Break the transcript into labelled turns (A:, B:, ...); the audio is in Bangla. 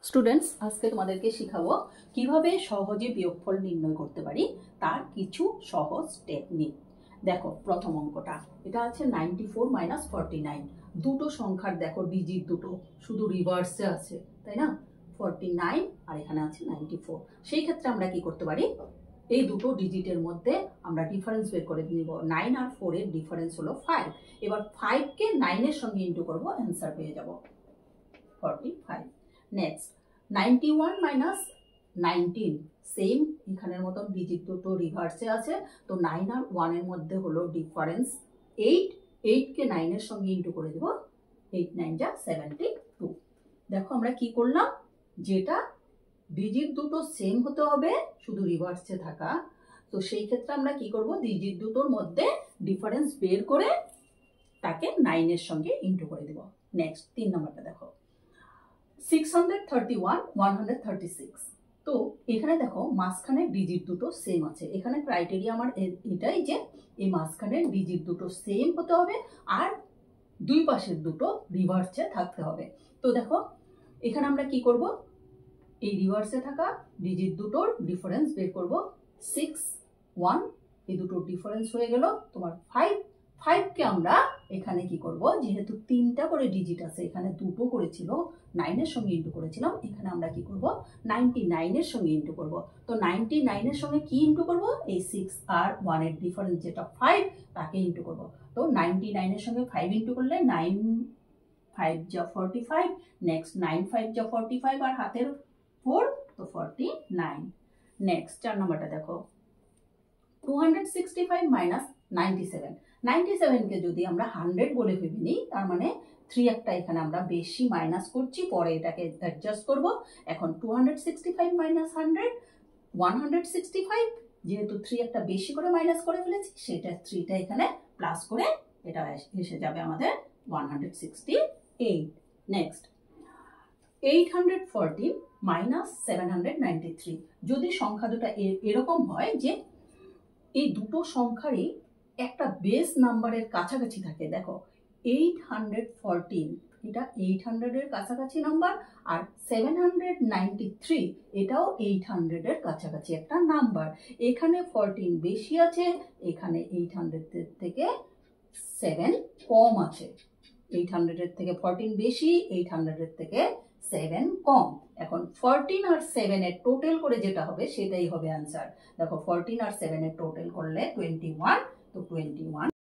A: স্টুডেন্টস, আজকে তোমাদেরকে শেখাবো কিভাবে সহজে বিয়োগফল নির্ণয় করতে পারি তার কিছু সহজ টেকনিক। দেখো, প্রথম অঙ্কটা এটা আছে 94 মাইনাস 49। দুটো সংখ্যার দেখো ডিজিট দুটো শুধু রিভার্সে আছে, তাই না? 49 আর এখানে আছে 94। সেই ক্ষেত্রে আমরা কি করতে পারি, এই দুটো ডিজিটের মধ্যে আমরা ডিফারেন্স বের করে নিব। 9 আর 4 এর ডিফারেন্স হলো 5। এবার 5 কে 9 এর সঙ্গে ইনটু করব, অ্যান্সার পেয়ে যাব 45। নেক্সট 91 মাইনাস 19, সেম এখানের মতন ডিজিট দুটো রিভার্সে আছে, তো 9 আর 1 এর মধ্যে হলো ডিফারেন্স 8। 8 কে 9 এর সঙ্গে ইনটু করে দেব, 8 9 যা 72। দেখো আমরা কি করলাম, যেটা ডিজিট দুটো সেম হতে হবে শুধু রিভার্সে থাকা, তো সেই ক্ষেত্রে আমরা কি করব, ডিজিট দুটোর মধ্যে ডিফারেন্স বের করে তাকে 9 এর সঙ্গে ইনটু করে দেব। নেক্সট 3 নম্বরটা দেখো, 631 136। তো এখানে দেখো মাঝখানের ডিজিট দুটো সেম আছে। এখানে ক্রাইটেরিয়া আমার এটাই যে এই মাঝখানের ডিজিট দুটো সেম হতে হবে আর দুই পাশের দুটো রিভার্সে থাকতে হবে। তো দেখো এখানে আমরা কি করব, এই রিভার্সে থাকা ডিজিট দুটোর ডিফারেন্স বের করব। 6 1, এই দুটোর ডিফারেন্স হয়ে গেল তোমার 5। 5 কে আমরা এখানে কি করব, যেহেতু 3টা করে ডিজিট আছে, এখানে দুটো করেছিল 9 এর সঙ্গে ইনটু করেছিলাম, এখানে আমরা কি করব 99 এর সঙ্গে ইনটু করব। তো 99 এর সঙ্গে কি ইনটু করব, এই 6 আর 1 এর ডিফারেন্স যেটা 5 তাকে ইনটু করব। তো 99 এর সঙ্গে 5 ইনটু করলে 9 5 যা 45, নেক্সট 9 5 যা 45 আর হাতের 4, তো 49। নেক্সট 4 নম্বরটা দেখো, 265 মাইনাস 97। 97 কে যদি আমরা 100 বলে ভেবে নিই, তার মানে 3 একটা এখানে আমরা বেশি মাইনাস করছি, পরে এটাকে অ্যাডজাস্ট করব। এখন 265 মাইনাস 100 165, যেহেতু 3 একটা বেশি করে মাইনাস করে ফেলেছি, সেটা 3টা এখানে প্লাস করে এটা এসে যাবে আমাদের 168। Next 814 minus 793। যদি সংখ্যা দুটো এরকম হয় যে এই দুটো সংখ্যারই একটা বেস নাম্বারের কাছাকাছি থাকে, দেখো 814 এটা 800 এর কাছাকাছি নাম্বার, আর 793 এটাও 800 এর কাছাকাছি একটা নাম্বার। এখানে 14 বেশি আছে, এখানে 800 থেকে 7 কম আছে। 800 এর থেকে 14 বেশি, 800 এর থেকে 7 কম। এখন 14 আর 7 এর টোটাল করে যেটা হবে সেটাই হবে অ্যান্সার। দেখো 14 আর 7 এর টোটাল করলে 21, তো 21